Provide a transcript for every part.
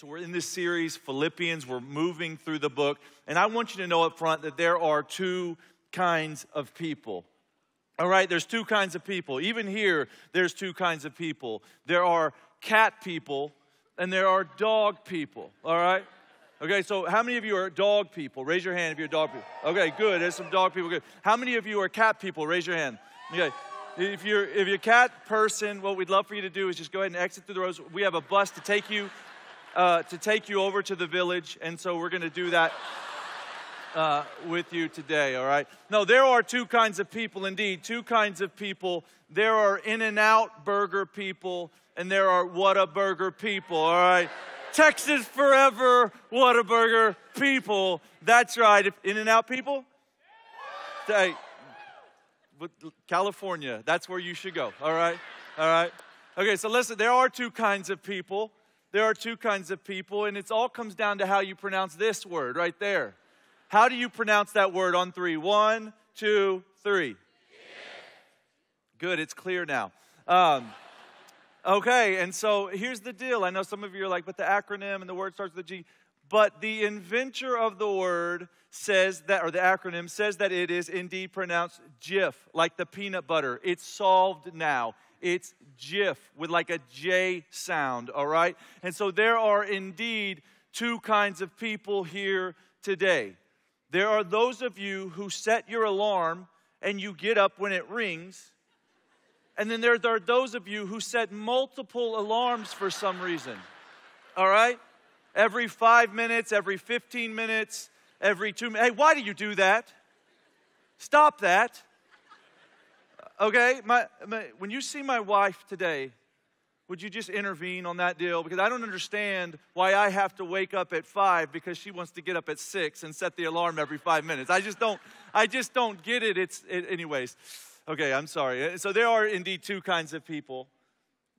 So we're in this series, Philippians. We're moving through the book. And I want you to know up front that there are two kinds of people. All right, there's two kinds of people. Even here, there's two kinds of people. There are cat people and there are dog people. All right? Okay, so how many of you are dog people? Raise your hand if you're dog people. Okay, good. There's some dog people. Good. How many of you are cat people? Raise your hand. Okay. If you're a cat person, what we'd love for you to do is just go ahead and exit through the rows. We have a bus to take you over to the village, and so we're going to do that with you today, all right? No, there are two kinds of people indeed, two kinds of people. There are In-N-Out burger people, and there are Whataburger people, all right? Texas forever, Whataburger people. That's right. In-N-Out people? Hey, California, that's where you should go, all right? All right? Okay, so listen, there are two kinds of people. There are two kinds of people, and it all comes down to how you pronounce this word right there. How do you pronounce that word on three? 1, 2, 3. Good, it's clear now. Okay, and so here's the deal. I know some of you are like, but the acronym and the word starts with a G. But the inventor of the word says that, or the acronym says that it is indeed pronounced Jif, like the peanut butter. It's solved now. It's Jif with like a J sound, all right? And so there are indeed two kinds of people here today. There are those of you who set your alarm and you get up when it rings. And then there are those of you who set multiple alarms for some reason, all right? Every 5 minutes, every 15 minutes, every 2 minutes. Hey, why do you do that? Stop that. Okay, when you see my wife today, would you just intervene on that deal? Because I don't understand why I have to wake up at 5 because she wants to get up at 6 and set the alarm every 5 minutes. I just don't get it. Anyways. Okay, I'm sorry. So there are indeed two kinds of people.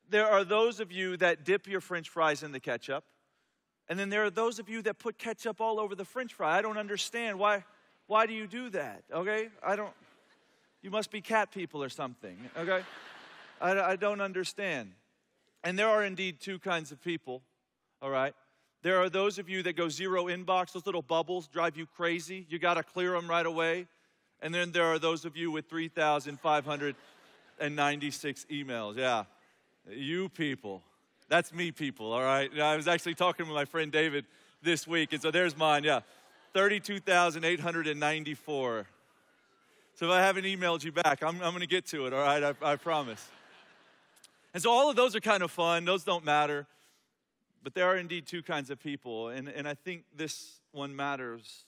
There are those of you that dip your French fries in the ketchup. And then there are those of you that put ketchup all over the French fry. I don't understand. Why do you do that? Okay? You must be cat people or something. Okay? I don't understand. And there are indeed two kinds of people. All right? There are those of you that go zero inbox. Those little bubbles drive you crazy. You got to clear them right away. And then there are those of you with 3,596 emails. Yeah. You people. That's me, people, all right? I was actually talking with my friend David this week, and so there's mine, yeah. 32,894. So if I haven't emailed you back, I'm going to get to it, all right? I promise. And so all of those are kind of fun. Those don't matter. But there are indeed two kinds of people, and I think this one matters.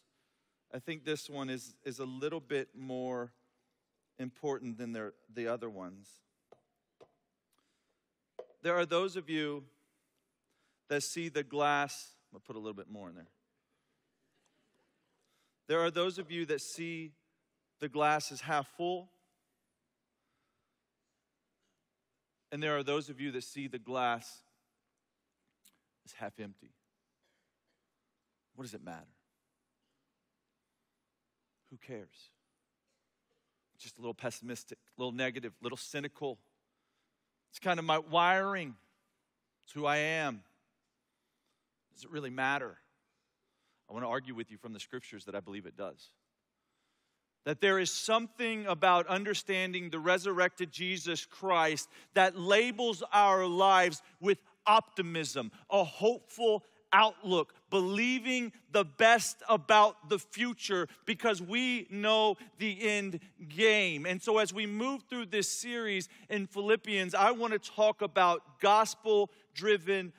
I think this one is a little bit more important than the other ones. There are those of you that see the glass. I'll put a little bit more in there. There are those of you that see the glass as half full. And there are those of you that see the glass as half empty. What does it matter? Who cares? Just a little pessimistic, a little negative, a little cynical. It's kind of my wiring. It's who I am. Does it really matter? I want to argue with you from the scriptures that I believe it does. That there is something about understanding the resurrected Jesus Christ that labels our lives with optimism, a hopeful outlook, believing the best about the future because we know the end game. And so as we move through this series in Philippians, I want to talk about gospel-driven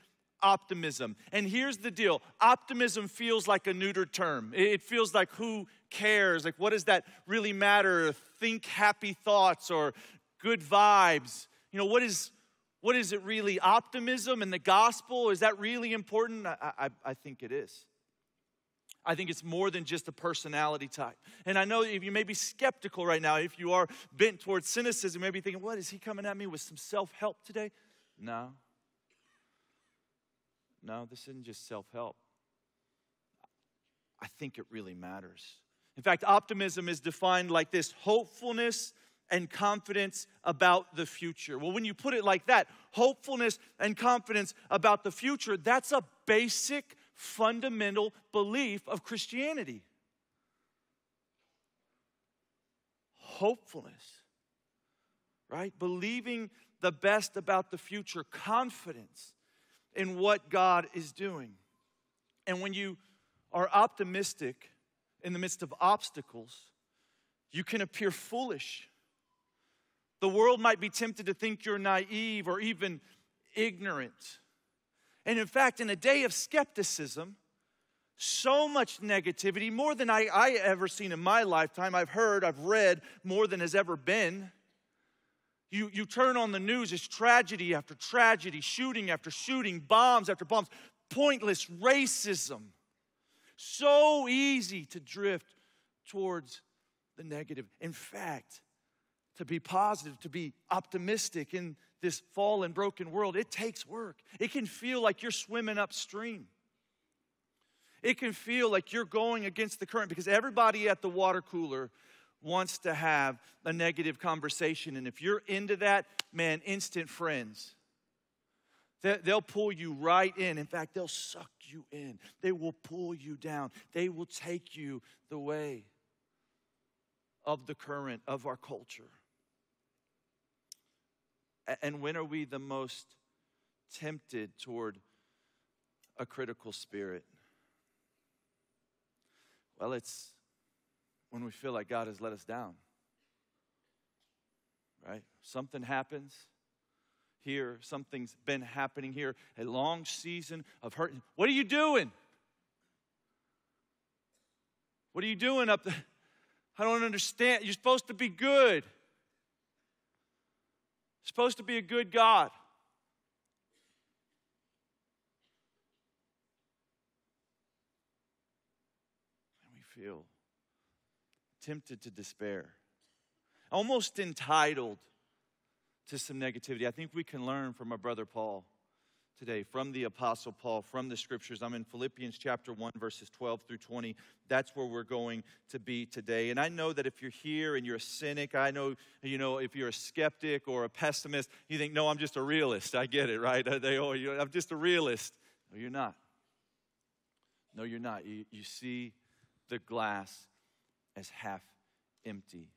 optimism. And here's the deal. Optimism feels like a neutered term. It feels like who cares? Like what does that really matter? Think happy thoughts or good vibes. You know, what is it really? Optimism and the gospel, is that really important? I think it is. I think it's more than just a personality type. And I know if you may be skeptical right now, if you are bent towards cynicism, you may be thinking, what, is he coming at me with some self-help today? No, this isn't just self-help. I think it really matters. In fact, optimism is defined like this: hopefulness and confidence about the future. Well, when you put it like that, hopefulness and confidence about the future, that's a basic, fundamental belief of Christianity. Hopefulness, right? Believing the best about the future, confidence in what God is doing. And when you are optimistic in the midst of obstacles, you can appear foolish. The world might be tempted to think you're naive or even ignorant. And in fact, in a day of skepticism, so much negativity, more than I ever seen in my lifetime, I've read more than has ever been. You turn on the news, it's tragedy after tragedy, shooting after shooting, bombs after bombs, pointless racism. So easy to drift towards the negative. In fact, to be positive, to be optimistic in this fallen, broken world, it takes work. It can feel like you're swimming upstream. It can feel like you're going against the current because everybody at the water cooler wants to have a negative conversation. And if you're into that, man, instant friends. They'll pull you right in. In fact, they'll suck you in. They will pull you down. They will take you the way of the current of our culture. And when are we the most tempted toward a critical spirit? Well, it's when we feel like God has let us down, right? Something happens here. Something's been happening here. A long season of hurt. What are you doing? What are you doing up there? I don't understand. You're supposed to be good. You're supposed to be a good God. And we feel tempted to despair, almost entitled to some negativity. I think we can learn from our brother Paul today, from the Apostle Paul, from the Scriptures. I'm in Philippians chapter 1, verses 12 through 20. That's where we're going to be today. And I know that if you're here and you're a cynic, I know, if you're a skeptic or a pessimist, you think, no, I'm just a realist. I get it, right? I'm just a realist. No, you're not. No, you're not. You see the glass as half empty.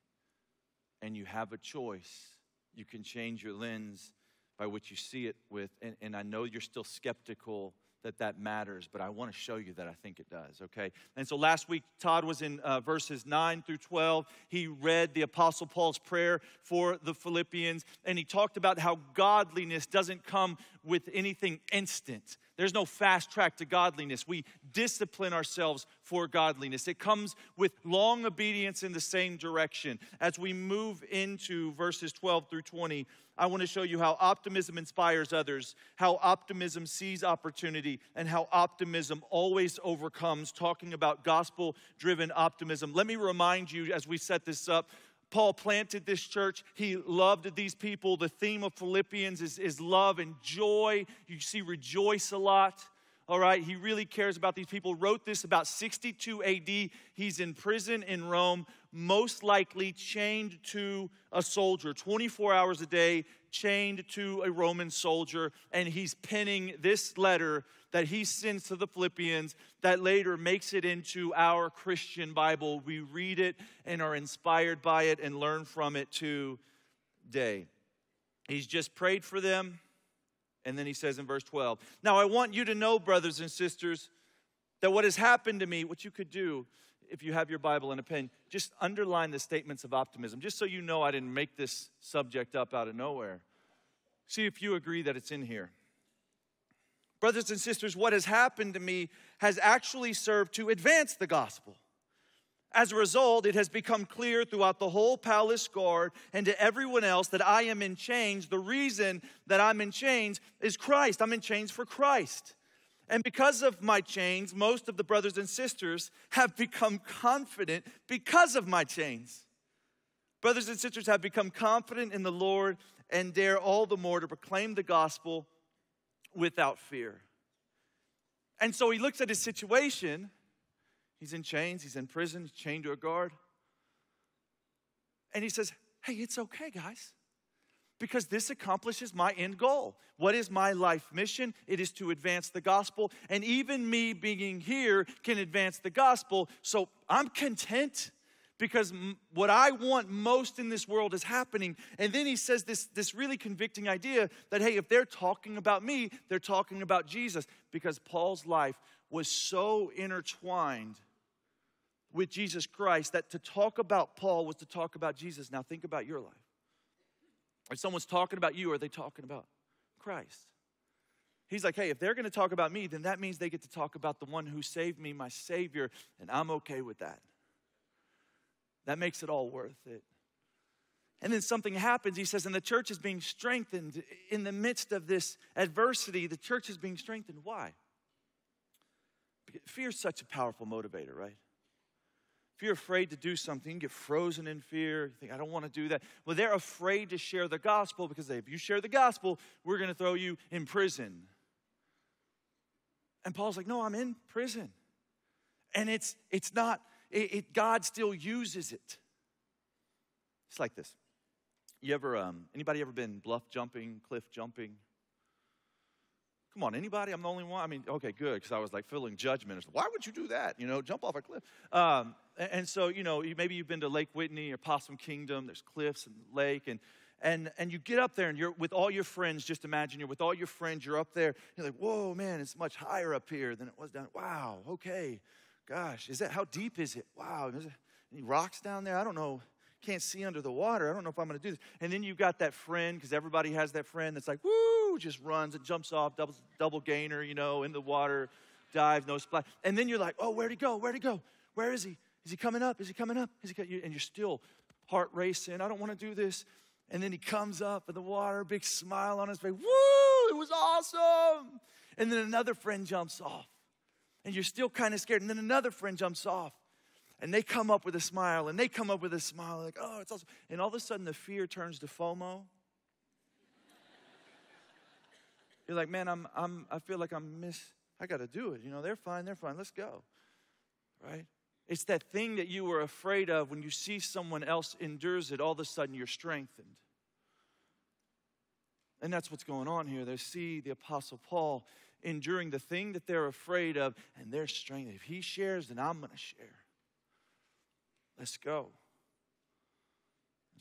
And you have a choice. You can change your lens by which you see it with. And I know you're still skeptical that matters, but I want to show you that I think it does, okay? And so last week, Todd was in verses 9 through 12. He read the Apostle Paul's prayer for the Philippians, and he talked about how godliness doesn't come with anything instant. There's no fast track to godliness. We discipline ourselves for godliness. It comes with long obedience in the same direction. As we move into verses 12 through 20, I want to show you how optimism inspires others, how optimism sees opportunity, and how optimism always overcomes, talking about gospel-driven optimism. Let me remind you as we set this up, Paul planted this church. He loved these people. The theme of Philippians is love and joy. You see rejoice a lot. All right, he really cares about these people. Wrote this about 62 AD. He's in prison in Rome, most likely chained to a soldier, 24 hours a day, chained to a Roman soldier. And he's penning this letter that he sends to the Philippians that later makes it into our Christian Bible. We read it and are inspired by it and learn from it today. He's just prayed for them. And then he says in verse 12, now I want you to know, brothers and sisters, that what has happened to me, what you could do if you have your Bible and a pen, just underline the statements of optimism, just so you know I didn't make this subject up out of nowhere. See if you agree that it's in here. Brothers and sisters, what has happened to me has actually served to advance the gospel. As a result, it has become clear throughout the whole palace guard and to everyone else that I am in chains. The reason that I'm in chains is Christ. I'm in chains for Christ. And because of my chains, most of the brothers and sisters have become confident because of my chains. Brothers and sisters have become confident in the Lord and dare all the more to proclaim the gospel without fear. And so he looks at his situation. He's in chains, he's in prison, he's chained to a guard. And he says, hey, it's okay, guys. Because this accomplishes my end goal. What is my life mission? It is to advance the gospel. And even me being here can advance the gospel. So I'm content because what I want most in this world is happening. And then he says this really convicting idea that, hey, if they're talking about me, they're talking about Jesus. Because Paul's life was so intertwined with Jesus Christ that to talk about Paul was to talk about Jesus. Now think about your life. If someone's talking about you, are they talking about Christ? He's like, hey, if they're going to talk about me, then that means they get to talk about the one who saved me, my Savior, and I'm okay with that. That makes it all worth it. And then something happens. He says, and the church is being strengthened in the midst of this adversity. The church is being strengthened. Why? Because fear is such a powerful motivator, right? If you're afraid to do something, you get frozen in fear. You think, I don't want to do that. Well, they're afraid to share the gospel because if you share the gospel, we're going to throw you in prison. And Paul's like, no, I'm in prison. And it's not, God still uses it. It's like this. Anybody ever been bluff jumping, cliff jumping? Come on, anybody? I'm the only one. I mean, okay, good, because I was like feeling judgment. Why would you do that? Jump off a cliff. And so, maybe you've been to Lake Whitney or Possum Kingdom. There's cliffs and lake, and you get up there and you're with all your friends. Just imagine you're with all your friends. You're up there. You're like, whoa, man, it's much higher up here than it was down. Wow, okay, gosh, how deep is it? Wow, is there any rocks down there? I don't know. Can't see under the water. I don't know if I'm going to do this. And then you've got that friend, because everybody has that friend that's like, woo, just runs and jumps off, double gainer, in the water, dives, no splash. And then you're like, oh, where'd he go? Where'd he go? Where is he? Is he coming up? Is he coming up? And you're still heart racing. I don't want to do this. And then he comes up in the water, big smile on his face. Woo, it was awesome. And then another friend jumps off. And you're still kind of scared. And then another friend jumps off. And they come up with a smile, and they come up with a smile, like, oh, it's awesome. And all of a sudden, the fear turns to FOMO. You're like, man, I feel like I got to do it. They're fine, let's go, right? It's that thing that you were afraid of when you see someone else endures it, all of a sudden you're strengthened. And that's what's going on here. They see the Apostle Paul enduring the thing that they're afraid of, and they're strengthened. If he shares, then I'm going to share. Let's go.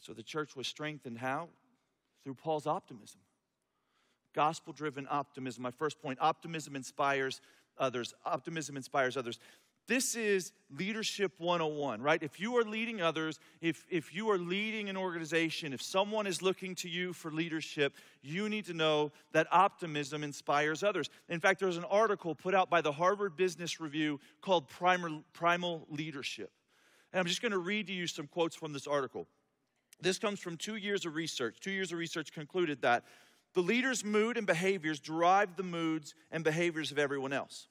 So the church was strengthened how? Through Paul's optimism. Gospel-driven optimism. My first point, optimism inspires others. Optimism inspires others. This is leadership 101, right? If you are leading others, if you are leading an organization, if someone is looking to you for leadership, you need to know that optimism inspires others. In fact, there's an article put out by the Harvard Business Review called Primal Leadership. And I'm just going to read to you some quotes from this article. This comes from 2 years of research. 2 years of research concluded that the leader's mood and behaviors drive the moods and behaviors of everyone else.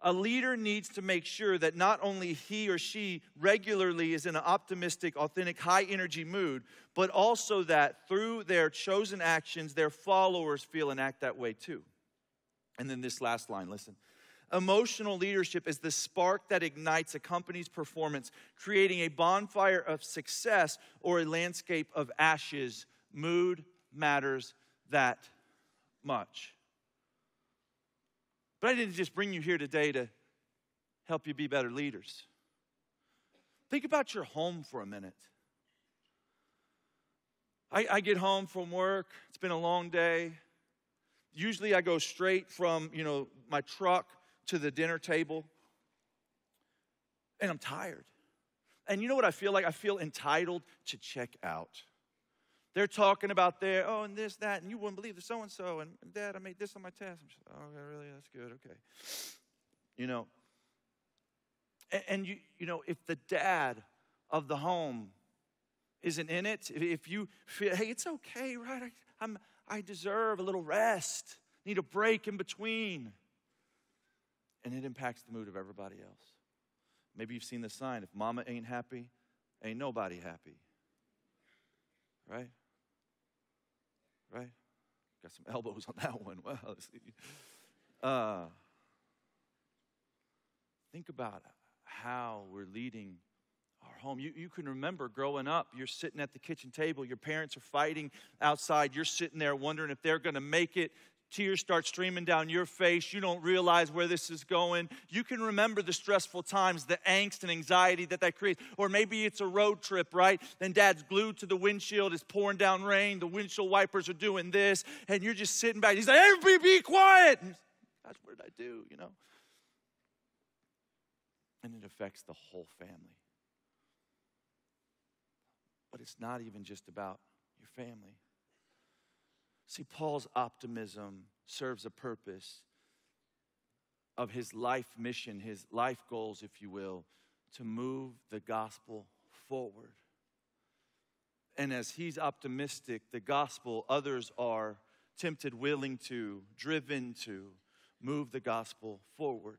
A leader needs to make sure that not only he or she regularly is in an optimistic, authentic, high-energy mood, but also that through their chosen actions, their followers feel and act that way too. And then this last line, listen. Emotional leadership is the spark that ignites a company's performance, creating a bonfire of success or a landscape of ashes. Mood matters that much. But I didn't just bring you here today to help you be better leaders. Think about your home for a minute. I get home from work. It's been a long day. Usually I go straight from, my truck to the dinner table, and I'm tired. And you know what I feel like? I feel entitled to check out. They're talking about and this, that, and you wouldn't believe the so-and-so, and Dad, I made this on my test. I'm just, really? That's good, okay. And if the dad of the home isn't in it, if you feel, hey, it's okay, right? I deserve a little rest, need a break in between. And it impacts the mood of everybody else. Maybe you've seen the sign. If mama ain't happy, ain't nobody happy. Right? Right? Got some elbows on that one. Wow. Think about how we're leading our home. You can remember growing up, you're sitting at the kitchen table, your parents are fighting outside, you're sitting there wondering if they're going to make it. Tears start streaming down your face. You don't realize where this is going. You can remember the stressful times, the angst and anxiety that creates. Or maybe it's a road trip, right? Then dad's glued to the windshield. It's pouring down rain. The windshield wipers are doing this. And you're just sitting back. He's like, everybody be quiet. And gosh, what did I do, And it affects the whole family. But it's not even just about your family. See, Paul's optimism serves a purpose of his life mission, his life goals, if you will, to move the gospel forward. And as he's optimistic, the gospel, others are tempted, willing to, driven to move the gospel forward.